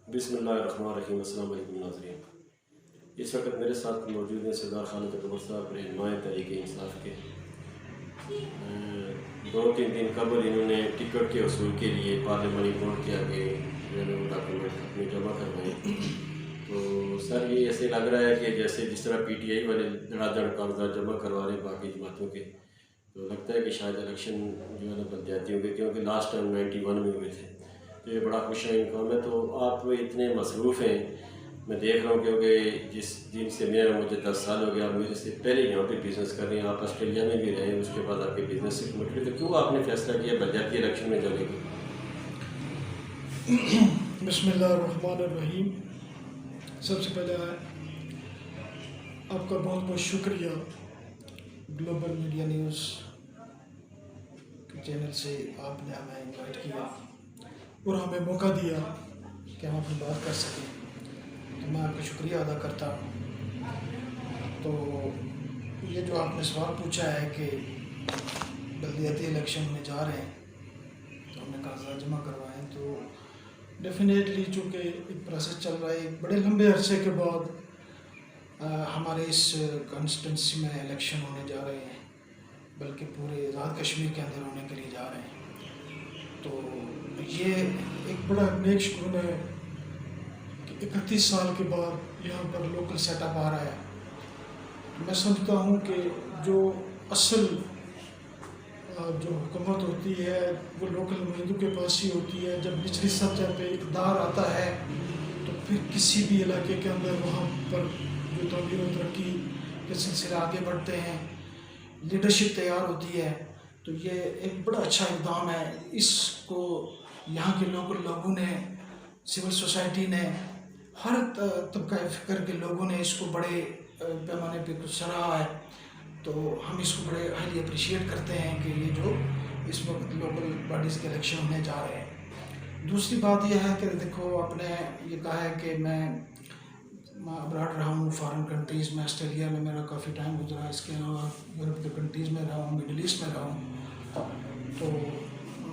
بسم اللہ الرحمن الرحیم۔ السلام علیکم ناظرین، اس وقت میرے ساتھ موجود ہیں سردار خالد اکبر صاحب، رہنماء تحریک انصاف کے۔ 2-3 دن قبل انہوں نے ٹکٹ کے حصول کے لیے پارلیمانی بورڈ کے آگے ڈاکومنٹ اپنے جمع کروائے۔ تو سر یہ ایسے لگ رہا ہے کہ جیسے جس طرح پی ٹی آئی والے دھڑا دھڑ کاغذات جمع کروا رہے ہیں باقی جماعتوں کے، تو لگتا ہے کہ شاید الیکشن جو ہے نا بلدیاتی ہوں گے، کیونکہ لاسٹ ٹائم 91 میں ہوئے تھے۔ تو یہ بڑا خوش کام ہے۔ تو آپ اتنے مصروف ہیں، میں دیکھ رہا ہوں کیونکہ جس دن سے مجھے 10 سال ہو گیا، آپ میرے سے پہلے یہاں پہ بزنس کر رہے ہیں، آپ آسٹریلیا میں بھی رہے ہیں، اس کے بعد آپ کے بزنس سے کمیٹڈ، تو کیوں آپ نے فیصلہ کیا بلدیاتی الیکشن میں جانے کا؟ بسم اللہ الرحمن الرحیم۔ سب سے پہلے آپ کا بہت بہت شکریہ گلوبل میڈیا نیوز کے چینل سے آپ نے ہمیں انوائٹ کیا اور ہمیں موقع دیا کہ ہم اپنی بات کر سکیں، تو میں آپ کا شکریہ ادا کرتا ہوں۔ تو یہ جو آپ نے سوال پوچھا ہے کہ بلدیاتی الیکشن میں جا رہے ہیں تو ہم نے کاغذات جمع کروائے ہیں، تو ڈیفینیٹلی چونکہ ایک پروسیس چل رہا ہے، ایک بڑے لمبے عرصے کے بعد ہمارے اس کانسٹیٹنسی میں الیکشن ہونے جا رہے ہیں، بلکہ پورے آزاد کشمیر کے اندر ہونے کے لیے جا رہے ہیں۔ تو یہ ایک بڑا نیک شگون ہے کہ 31 سال کے بعد یہاں پر لوکل سیٹ اپ آ رہا ہے۔ میں سمجھتا ہوں کہ جو اصل جو حکومت ہوتی ہے وہ لوکل نمائندوں کے پاس ہی ہوتی ہے۔ جب نچلی سطح پہ اقتدار آتا ہے تو پھر کسی بھی علاقے کے اندر وہاں پر جو تعمیر و ترقی کے سلسلے آگے بڑھتے ہیں، لیڈرشپ تیار ہوتی ہے۔ تو یہ ایک بڑا اچھا اقدام ہے، اس کو یہاں کے لوکل لوگوں نے، سول سوسائٹی نے، ہر طبقہ فکر کے لوگوں نے اس کو بڑے پیمانے پہ سراہا ہے۔ تو ہم اس کو بڑے ہائیلی اپریشیٹ کرتے ہیں کہ یہ جو اس وقت لوکل باڈیز کے الیکشن ہونے جا رہے ہیں۔ دوسری بات یہ ہے کہ دیکھو، آپ نے یہ کہا ہے کہ میں ابراڈ رہا ہوں، فارن کنٹریز میں، آسٹریلیا میں میرا کافی ٹائم گزرا، اس کے علاوہ یورپ کے کنٹریز میں رہا ہوں، مڈل ایسٹ میں رہا ہوں۔ تو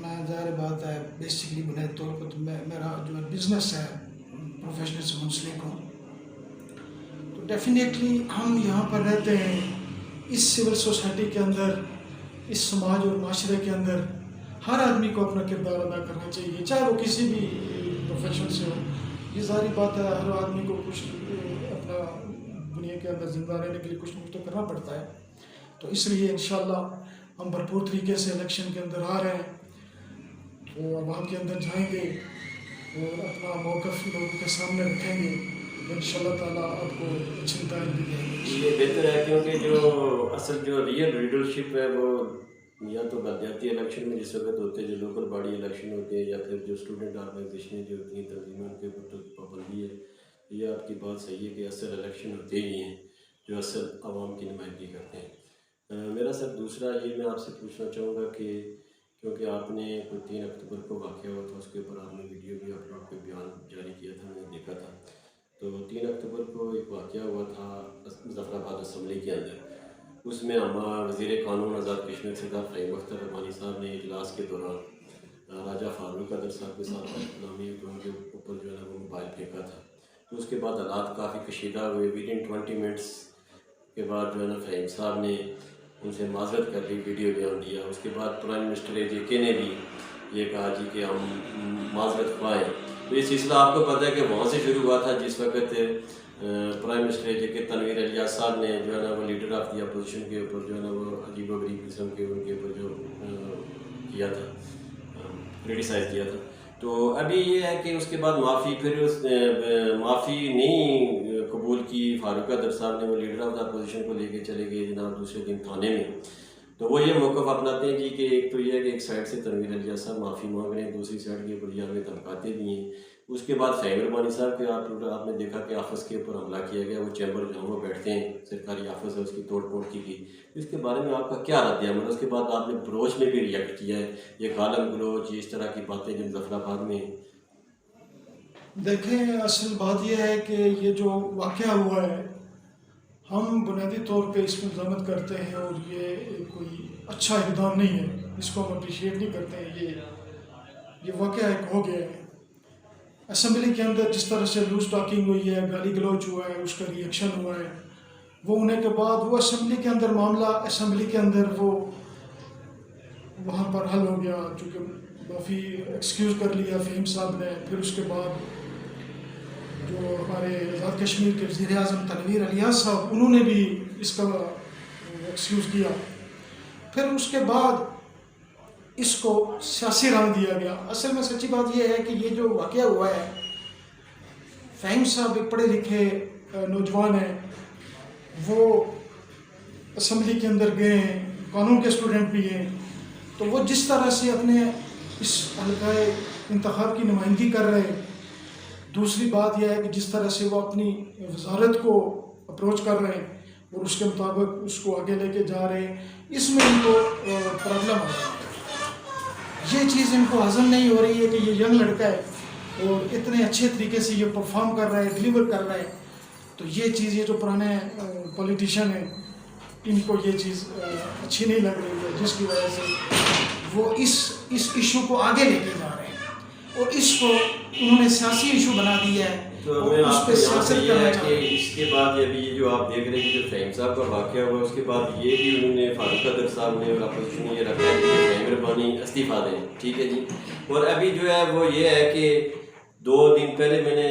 میں ظاہر بات ہے بیسکلی بنیادی طور پر میرا جو ہے بزنس ہے، پروفیشنل سے منسلک ہوں۔ تو ڈیفینیٹلی ہم یہاں پر رہتے ہیں، اس سول سوسائٹی کے اندر، اس سماج اور معاشرے کے اندر ہر آدمی کو اپنا کردار ادا کرنا چاہیے، چاہے وہ کسی بھی پروفیشن سے ہو۔ یہ ظاہری بات ہے، ہر آدمی کو کچھ اپنا دنیا کے اندر زندہ رہنے کے لیے کچھ نہ کچھ تو کرنا پڑتا ہے۔ تو اس لیے انشاءاللہ ہم بھرپور طریقے سے الیکشن کے اندر آ رہے ہیں، تو عوام کے اندر جائیں گے اور اپنا موقف لوگوں کے سامنے رکھیں گے، انشاءاللہ تعالیٰ آپ کو اچھی نتائج بھی دیں گے۔ یہ بہتر ہے، کیونکہ جو اصل جو ریئل لیڈرشپ ہے وہ یا تو بلدیاتی الیکشن میں جس وقت ہوتے ہیں، جو لوکل باڈی الیکشن ہوتے ہیں، یا پھر جو اسٹوڈنٹ آرگنائزیشنیں جو ہوتی ہیں، تنظیموں کے اوپر پابندی ہے۔ یہ آپ کی بات صحیح ہے کہ اصل الیکشن ہوتے ہی ہیں جو اصل عوام کی نمائندگی کرتے ہیں۔ میرا سر دوسرا یہ میں آپ سے پوچھنا چاہوں گا کہ کیونکہ آپ نے کوئی 3 اکتوبر کو واقعہ ہوا تھا، اس کے اوپر آپ نے ویڈیو بھی اپلوڈ پہ بیان جاری کیا تھا، میں نے دیکھا تھا۔ تو 3 اکتوبر کو ایک واقعہ ہوا تھا ظفر آباد اسمبلی کے اندر، اس میں ہمارا وزیر قانون آزاد کشمیر سردار فہیم اختر رحمانی صاحب نے اجلاس کے دوران راجہ فاروق قادر صاحب کے ساتھ اسلامی ان کے اوپر جو ہے نا وہ موبائل پھینکا تھا۔ تو اس کے بعد حالات کافی کشیدہ ہوئے، ودن 20 منٹس کے بعد جو ہے نا فہیم صاحب نے ان سے معذرت کر لی، ویڈیو بیان دیا۔ اس کے بعد پرائم منسٹر AJK نے بھی یہ کہا جی کہ ہم معذرت خواہ ہیں۔ تو یہ سلسلہ آپ کو پتہ ہے کہ وہاں سے شروع ہوا تھا، جس وقت prime minister AJK Tanveer Ilyas صاحب نے جو ہے نا وہ لیڈر آف دی اپوزیشن کے اوپر جو ہے نا وہ عجیب و غریب قسم کے ان کے اوپر جو کیا تھا، کرٹیسائز کیا تھا۔ تو ابھی یہ ہے کہ اس کے بعد معافی، پھر اس معافی نہیں قبول کی، فاروق قادر صاحب نے وہ لیڈر آف دا اپوزیشن کو لے کے چلے گئے جناب دوسرے دن تھانے میں۔ تو وہ یہ موقف اپناتے ہیں جی کہ ایک تو یہ ہے کہ ایک سائڈ سے تنویر الیاس صاحب معافی مانگ رہے ہیں، دوسری سائڈ کے اوپر یہ ہمیں دھمکاتے بھی ہیں۔ اس کے بعد فہیم رحمانی صاحب کے آپ نے دیکھا کہ آفس کے اوپر حملہ کیا گیا، وہ چیمبر جہاں وہ بیٹھتے ہیں، سرکاری آفس ہے، اس کی توڑ پھوڑ کی گئی۔ اس کے بارے میں آپ کا کیا رد عمل؟ اس کے بعد آپ نے بلوچ میں بھی ریئیکٹ کیا ہے، یہ گالم بلوچ، اس طرح کی باتیں جو ظفر آباد میں ہیں۔ دیکھیں، اصل بات یہ ہے کہ یہ جو واقعہ ہوا ہے، ہم بنیادی طور پہ اس میں مذمت کرتے ہیں، اور یہ کوئی اچھا اقدام نہیں ہے، اس کو ہم اپریشیٹ نہیں کرتے ہیں۔ یہ واقعہ ایک ہو گیا ہے۔ اسمبلی کے اندر جس طرح سے لوز ٹاکنگ ہوئی ہے، گالی گلوچ ہوا ہے، اس کا ریئیکشن ہوا ہے، وہ ہونے کے بعد وہ اسمبلی کے اندر معاملہ اسمبلی کے اندر وہ وہاں پر حل ہو گیا، چونکہ کافی ایکسکیوز کر لیا فہیم صاحب نے. پھر اس کے بعد جو ہمارے آزاد کشمیر کے وزیر اعظم تنویر الیاس صاحب، انہوں نے بھی اس کا ایکسکیوز کیا. پھر اس کے بعد اس کو سیاسی رنگ دیا گیا. اصل میں سچی بات یہ ہے کہ یہ جو واقعہ ہوا ہے، فہیم صاحب ایک پڑھے لکھے نوجوان ہیں، وہ اسمبلی کے اندر گئے ہیں، قانون کے اسٹوڈنٹ بھی ہیں، تو وہ جس طرح سے اپنے اس حلقہ انتخاب کی نمائندگی کر رہے ہیں. دوسری بات یہ ہے کہ جس طرح سے وہ اپنی وزارت کو اپروچ کر رہے ہیں اور اس کے مطابق اس کو آگے لے کے جا رہے ہیں، اس میں ان کو پرابلم ہو رہی ہے. یہ چیز ان کو ہضم نہیں ہو رہی ہے کہ یہ ینگ لڑکا ہے اور اتنے اچھے طریقے سے یہ پرفارم کر رہا ہے، ڈیلیور کر رہا ہے. تو یہ چیز، یہ جو پرانے پولیٹیشین ہیں، ان کو یہ چیز اچھی نہیں لگ رہی ہے، جس کی وجہ سے وہ اس ایشو کو آگے لے کے جا رہے ہیں اور اس کو انہوں نے سیاسی ایشو بنا دیا ہے تو اور ہمیں اس آپ پہ کو یہاں سے سیاست یہ کرنا ہے چاہ رہے ہیں. کہ اس کے بعد ابھی یہ جو آپ دیکھ رہے ہیں کہ جو فہیم صاحب کا واقعہ ہوا، اس کے بعد یہ بھی انہوں نے فاروق قدر صاحب نے اور اپوزیشن نے یہ رکھا ہے کہ مہربانی استعفیٰ دیں. ٹھیک ہے جی. اور ابھی جو ہے وہ یہ ہے کہ 2 دن پہلے میں نے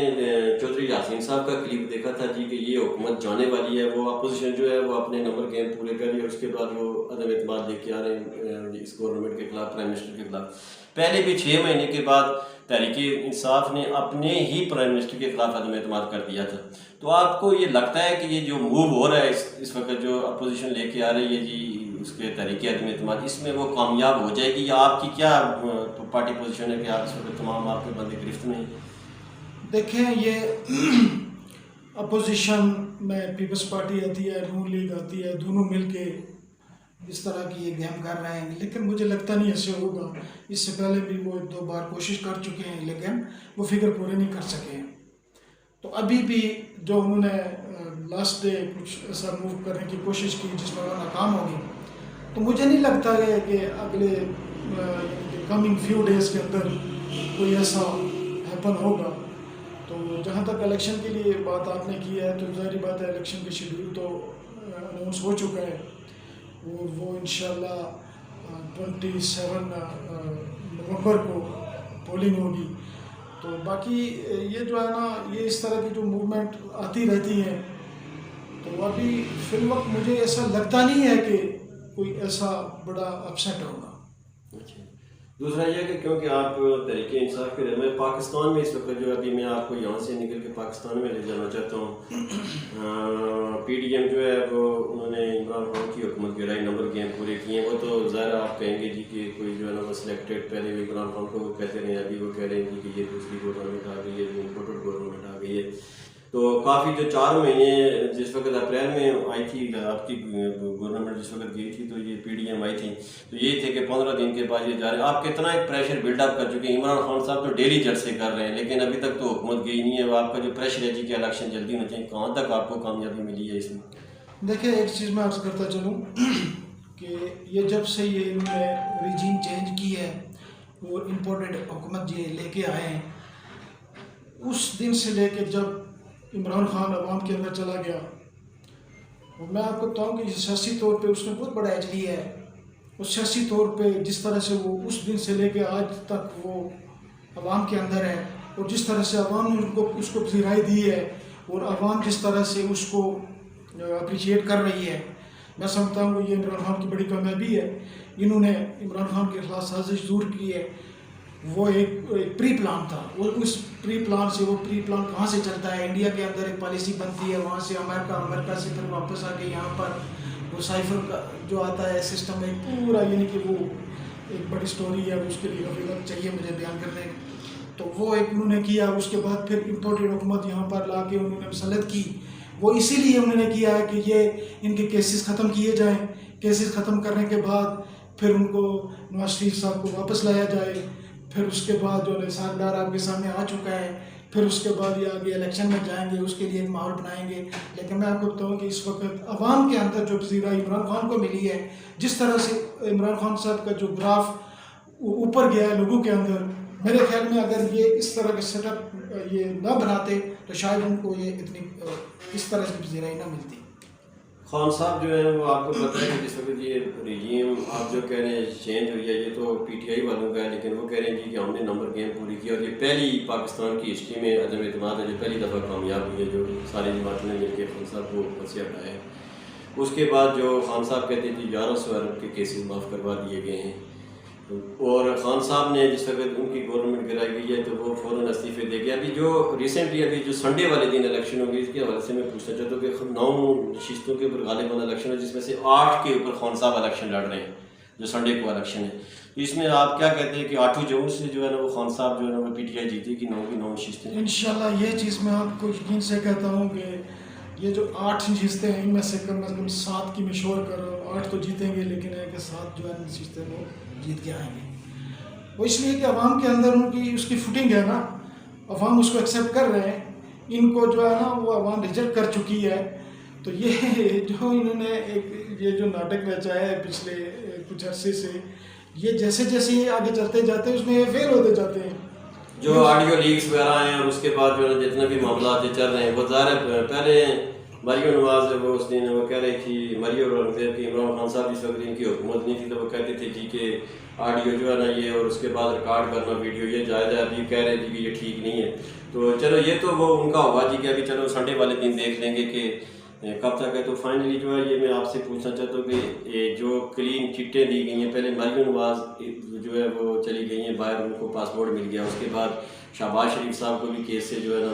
چودھری یاسین صاحب کا کلپ دیکھا تھا جی کہ یہ حکومت جانے والی ہے. وہ اپوزیشن جو ہے وہ اپنے نمبر گیم پورے کر رہی ہے، اس کے بعد وہ عدم اعتماد لے کے آ رہے ہیں اس گورنمنٹ کے خلاف، پرائم منسٹر کے خلاف. پہلے بھی 6 مہینے کے بعد تحریک انصاف نے اپنے ہی پرائم منسٹر کے خلاف عدم اعتماد کر دیا تھا. تو آپ کو یہ لگتا ہے کہ یہ جو موو ہو رہا ہے اس وقت جو اپوزیشن لے کے آ رہی ہے جی اس کے تحریک عدم اعتماد، اس میں وہ کامیاب ہو جائے گی، یا آپ کی کیا پارٹی پوزیشن ہے کہ آپ اس وقت تمام آپ کے بندے گرفت میں ہیں؟ دیکھیں، یہ اپوزیشن میں پیپلز پارٹی آتی ہے، نون لیگ آتی ہے، دونوں مل کے اس طرح کی یہ گیم کر رہے ہیں، لیکن مجھے لگتا نہیں ایسے ہوگا. اس سے پہلے بھی وہ 1-2 بار کوشش کر چکے ہیں لیکن وہ فگر پورے نہیں کر سکے ہیں. تو ابھی بھی جو انہوں نے لاسٹ ڈے کچھ ایسا موو کرنے کی کوشش کی جس میں وہ ناکام ہوگی، تو مجھے نہیں لگتا ہے کہ اگلے کمنگ فیو ڈیز کے اندر کوئی ایسا ہیپن ہوگا. تو جہاں تک الیکشن کے لیے بات آپ نے کی ہے، تو ظاہری بات ہے الیکشن کا شیڈول تو اناؤنس ہو چکا ہے اور وہ انشاءاللہ 27 نومبر کو پولنگ ہوگی. تو باقی یہ جو ہے نا، یہ اس طرح کی جو موومنٹ آتی رہتی ہیں، تو ابھی فی الوقت مجھے ایسا لگتا نہیں ہے کہ کوئی ایسا بڑا اپسیٹ ہوگا. اچھا. دوسرا یہ کہ کیونکہ آپ تحریک انصاف کے رہنما پاکستان میں اس وقت جو ابھی میں آپ کو یہاں سے نکل کے پاکستان میں لے جانا چاہتا ہوں، پی ڈی ایم جو ہے وہ انہوں نے عمران خان کی حکومت گرائی نمبر گیم پورے کیے ہیں. وہ تو ظاہر آپ کہیں گے جی کہ کوئی جو ہے نا وہ سلیکٹڈ، پہلے بھی عمران خان کو وہ کہتے رہے ہیں، ابھی وہ کہہ رہے ہیں کہ یہ دوسری گورنمنٹ آ گئی ہے، امپورٹڈ گورنمنٹ آ گئی ہے. تو کافی جو 4 مہینے جس وقت اپریل میں آئی تھی آپ کی گورنمنٹ جس وقت گئی تھی، تو یہ پی ڈی ایم آئی تھی، تو یہی تھے کہ 15 دن کے بعد یہ جا رہے ہیں. آپ کتنا ایک پریشر بلڈ اپ کر چکے ہیں. عمران خان صاحب تو ڈیلی جلسے کر رہے ہیں لیکن ابھی تک تو حکومت گئی نہیں ہے. وہ آپ کا جو پریشر ہے جی کہ الیکشن جلدی ہونا چاہیے، کہاں تک آپ کو کامیابی ملی ہے اس میں؟ دیکھیں، ایک چیز میں عرض کرتا چلوں کہ یہ جب سے یہ انہوں نے ریجیم چینج کی ہے اور امپورٹڈ حکومت یہ لے کے آئے ہیں، اس دن سے لے کے جب عمران خان عوام کے اندر چلا گیا، اور میں آپ کو بتاؤں کہ سیاسی طور پہ اس نے بہت بڑا ایج لیا ہے. اور سیاسی طور پہ جس طرح سے وہ اس دن سے لے کے آج تک وہ عوام کے اندر ہے، اور جس طرح سے عوام نے اس کو پذیرائی دی ہے اور عوام جس طرح سے اس کو اپریشیٹ کر رہی ہے، میں سمجھتا ہوں کہ یہ عمران خان کی بڑی کامیابی ہے. انہوں نے عمران خان کے خلاف سازش دور کی ہے. وہ ایک پری پلان تھا، وہ اس پری پلان سے، وہ پری پلان کہاں سے چلتا ہے؟ انڈیا کے اندر ایک پالیسی بنتی ہے، وہاں سے امریکہ سے پھر واپس آ کے یہاں پر وہ سائفر کا جو آتا ہے سسٹم ایک پورا، یعنی کہ وہ ایک بڑی سٹوری ہے، اس کے لیے کافی وقت چاہیے مجھے بیان کرنے. تو وہ ایک انہوں نے کیا. اس کے بعد پھر امپورٹڈ حکومت یہاں پر لا کے انہوں نے مسلط کی. وہ اسی لیے انہوں نے کیا ہے کہ یہ ان کے کیسز ختم کیے جائیں. کیسز ختم کرنے کے بعد پھر ان کو نواز شریف صاحب کو واپس لایا جائے. پھر اس کے بعد جو نثار ڈار آپ کے سامنے آ چکا ہے. پھر اس کے بعد یہ آگے الیکشن میں جائیں گے، اس کے لیے ایک ماحول بنائیں گے. لیکن میں آپ کو بتاؤں کہ اس وقت عوام کے اندر جو پذیرائی عمران خان کو ملی ہے، جس طرح سے عمران خان صاحب کا جو گراف اوپر گیا ہے لوگوں کے اندر، میرے خیال میں اگر یہ اس طرح کا سیٹ اپ یہ نہ بناتے تو شاید ان کو یہ اتنی اس طرح سے پذیرائی نہ ملتی. خان صاحب جو ہیں وہ آپ کو پتہ ہے کہ جس وقت یہ رجیم آپ جو کہہ رہے ہیں چینج ہوئی ہے، یہ تو پی ٹی آئی والوں کا ہے، لیکن وہ کہہ رہے ہیں جی کہ ہم نے نمبر گیم پوری کی اور یہ پہلی پاکستان کی ہسٹری میں عدم اعتماد ہے جو پہلی دفعہ کامیاب ہوئی ہے، جو ساری جماعتوں نے مل کے خان صاحب کو اوپر سے ہٹایا ہے. اس کے بعد جو خان صاحب کہتے تھے 1100 ارب کے کیسز معاف کروا دیے گئے ہیں، اور خان صاحب نے جس وقت ان کی گورنمنٹ گرائی گئی ہے تو وہ فوراً استعفے دے گیا. ابھی جو ریسنٹلی ابھی جو سنڈے والے دن الیکشن ہوگی، اس کے حوالے سے میں پوچھنا چاہتا ہوں کہ 9 نشستوں کے اوپر غالباً الیکشن ہے، جس میں سے 8 کے اوپر خان صاحب الیکشن لڑ رہے ہیں، جو سنڈے کو الیکشن ہے. اس میں آپ کیا کہتے ہیں کہ 8 جون سے جو ہے نا وہ خان صاحب جو ہے نا وہ پی ٹی آئی جیتے کہ 9 کی 9 نشستیں؟ انشاءاللہ یہ چیز میں آپ کو یقین سے کہتا ہوں کہ یہ جو 8 نشستیں ہیں ان میں سے کم از کم 7 کی مشور کرو، 8 تو جیتیں گے، لیکن ہے کہ 7 جو ہے نشستیں وہ جیت کے آئیں گے. وہ اس لیے کہ عوام کے اندر ان کی اس کی فوٹنگ ہے نا، عوام اس کو ایکسیپٹ کر رہے ہیں. ان کو جو ہے نا وہ عوام ریجیکٹ کر چکی ہے. تو یہ جو انہوں نے ایک یہ جو ناٹک رچایا ہے پچھلے کچھ عرصے سے، یہ جیسے جیسے یہ آگے چلتے جاتے ہیں اس میں یہ فیل ہوتے جاتے ہیں. جو آڈیو لیکس وغیرہ ہیں اور اس کے بعد جو ہے جتنے بھی معاملات چل رہے ہیں وہ ظاہر ہے. پہلے مریم نواز وہ اس دن وہ کہہ رہی تھی مریم اورنگزیب کی عمران خان صاحب جس وقت ان کی حکومت نہیں تھی تو وہ کہتے تھے جی کہ آڈیو جو ہے نا یہ اور اس کے بعد ریکارڈ کرنا ویڈیو یہ جائز ہے. ابھی کہہ رہے جی کہ یہ ٹھیک نہیں ہے. تو چلو یہ تو وہ ان کا ہوگا جی کہ ابھی چلو سنڈے والے دن دیکھ لیں گے کہ کب تک ہے. تو فائنلی جو ہے یہ میں آپ سے پوچھنا چاہتا ہوں کہ یہ جو کلین چٹیں دی گئی ہیں، پہلے مریم نواز جو ہے وہ چلی گئی ہیں باہر، ان کو پاسپورٹ مل گیا. اس کے بعد شہباز شریف صاحب کو بھی کیس سے جو ہے نا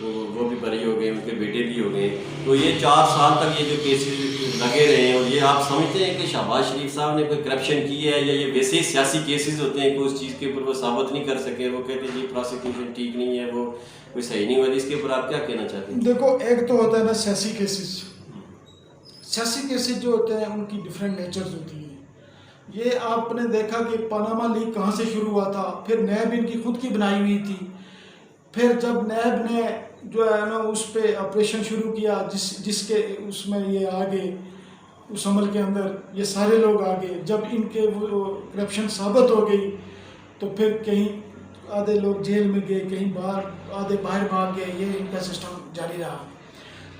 وہ بھی بری ہو گئے، ان کے بیٹے بھی ہو گئے. تو یہ 4 سال تک یہ جو کیسز لگے رہے ہیں، اور یہ آپ سمجھتے ہیں کہ شہباز شریف صاحب نے کوئی کرپشن کی ہے یا یہ ویسے ہی سیاسی کیسز ہوتے ہیں کہ اس چیز کے اوپر وہ ثابت نہیں کر سکے، وہ کہتے ہیں جی پراسیکیوشن ٹھیک نہیں ہے، وہ کوئی صحیح نہیں ہوا. اس کے اوپر آپ کیا کہنا چاہتے ہیں؟ دیکھو ایک تو ہوتا ہے نا سیاسی کیسز. سیاسی کیسز جو ہوتے ہیں ان کی ڈفرینٹ نیچرز ہوتی ہیں. یہ آپ نے دیکھا کہ پاناما لیک کہاں سے شروع ہوا تھا، پھر نیب ان کی خود کی بنائی ہوئی تھی. پھر جب نیب نے جو ہے نا اس پہ آپریشن شروع کیا جس کے اس میں یہ آگے اس عمل کے اندر یہ سارے لوگ آگے، جب ان کے وہ کرپشن ثابت ہو گئی تو پھر کہیں آدھے لوگ جیل میں گئے، کہیں باہر آدھے باہر بھاگ گئے. یہ ان کا سسٹم جاری رہا.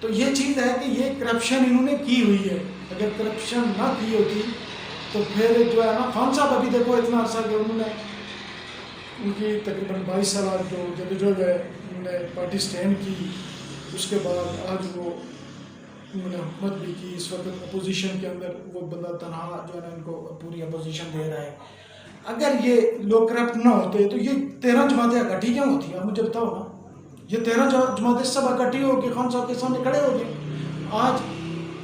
تو یہ چیز ہے کہ یہ کرپشن انہوں نے کی ہوئی ہے. اگر کرپشن نہ کی ہوتی تو پھر جو ہے نا خان صاحب ابھی دیکھو اتنا عرصہ کہ انہوں نے ان کی تقریباً 22 سال جو جدوجہد ہے انہوں نے پارٹی سٹینڈ کی. اس کے بعد آج وہ انہوں نے حکومت بھی کی. اس وقت اپوزیشن کے اندر وہ بندہ تنہا جو ہے نا ان کو پوری اپوزیشن دے رہا ہے. اگر یہ لوگ کرپٹ نہ ہوتے تو یہ 13 جماعتیں اکٹھی کیوں ہوتی ہیں؟ آپ مجھے بتاؤ نا. یہ 13 جماعتیں سب اکٹھی ہو کے خان صاحب کے سامنے کھڑے ہو گئے. آج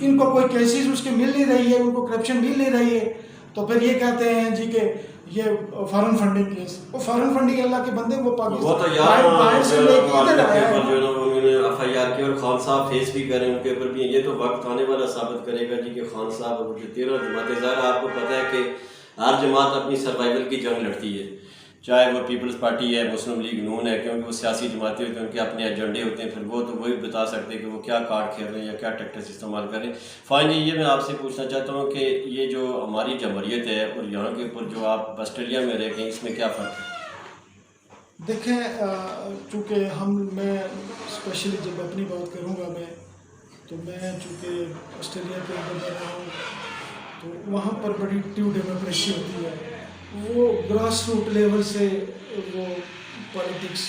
ان کو کوئی کیسز اس کے مل نہیں رہی ہے، ان کو کرپشن مل نہیں رہی ہے، تو پھر یہ کہتے ہیں جی کہ یہ فارن فنڈنگ کیس. وہ فارن فنڈنگ اللہ کے بندے وہ پاکستان سے لے کے ادھر آیا ہے. ایف آئی آر کی اور خان صاحب فیس بھی کریں ان کے اوپر بھی. یہ تو وقت آنے والا ثابت کرے گا جی کہ خان صاحب جو 13 جماعتیں، ظاہر آپ کو پتہ ہے کہ ہر جماعت اپنی سروائیول کی جنگ لڑتی ہے، چاہے وہ پیپلز پارٹی ہے، مسلم لیگ نون ہے، کیونکہ وہ سیاسی جماعتیں ہوتی ہیں، ان کے اپنے ایجنڈے ہوتے ہیں. پھر وہ تو وہی بتا سکتے ہیں کہ وہ کیا کارڈ کھیل رہے ہیں یا کیا ٹیکٹکس استعمال کر رہے ہیں. فائنلی یہ میں آپ سے پوچھنا چاہتا ہوں کہ یہ جو ہماری جمہوریت ہے اور یہاں کے اوپر جو آپ آسٹریلیا میں رہ گئے، اس میں کیا فرق ہے؟ دیکھیں چونکہ میں اسپیشلی جب اپنی بات کروں گا تو میں چونکہ آسٹریلیا کے اندر رہا ہوں تو وہاں پر بڑی ٹیو ڈیموکریسی ہوتی ہے. وہ گراس روٹ لیول سے وہ پالیٹکس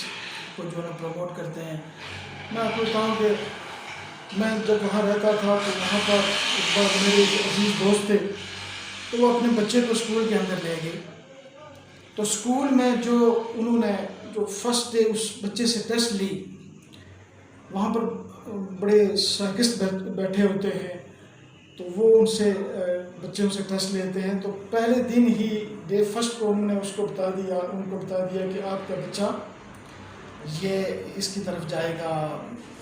کو جو ہے نا پروموٹ کرتے ہیں. میں آپ کو بتاؤں کہ میں جب وہاں رہتا تھا تو وہاں پر ایک بار میرے عزیز دوست تھے تو وہ اپنے بچے کو اسکول کے اندر لے گئے. تو اسکول میں جو انہوں نے جو فرسٹ ڈے اس بچے سے ٹیسٹ لی، وہاں پر بڑے سائنٹسٹ بیٹھے ہوتے ہیں تو وہ ان سے بچوں سے ٹیسٹ لیتے ہیں. تو پہلے دن ہی ڈے فرسٹ کو انہوں نے ان کو بتا دیا کہ آپ کا بچہ یہ اس کی طرف جائے گا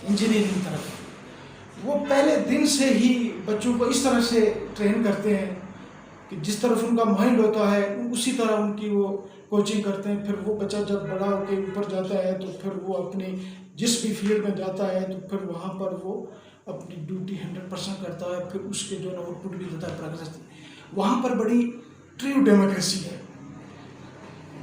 انجینئرنگ کی طرف. وہ پہلے دن سے ہی بچوں کو اس طرح سے ٹرین کرتے ہیں کہ جس طرف ان کا مائنڈ ہوتا ہے اسی طرح ان کی وہ کوچنگ کرتے ہیں. پھر وہ بچہ جب بڑا ہو کے اوپر جاتا ہے تو پھر وہ اپنی جس بھی فیلڈ میں جاتا ہے تو پھر وہاں پر وہ اپنی ڈیوٹی 100% کرتا ہے. پھر اس کے جو آؤٹ پٹ بھی دیتا ہے پروگریس. وہاں پر بڑی ٹریو ڈیموکریسی ہے.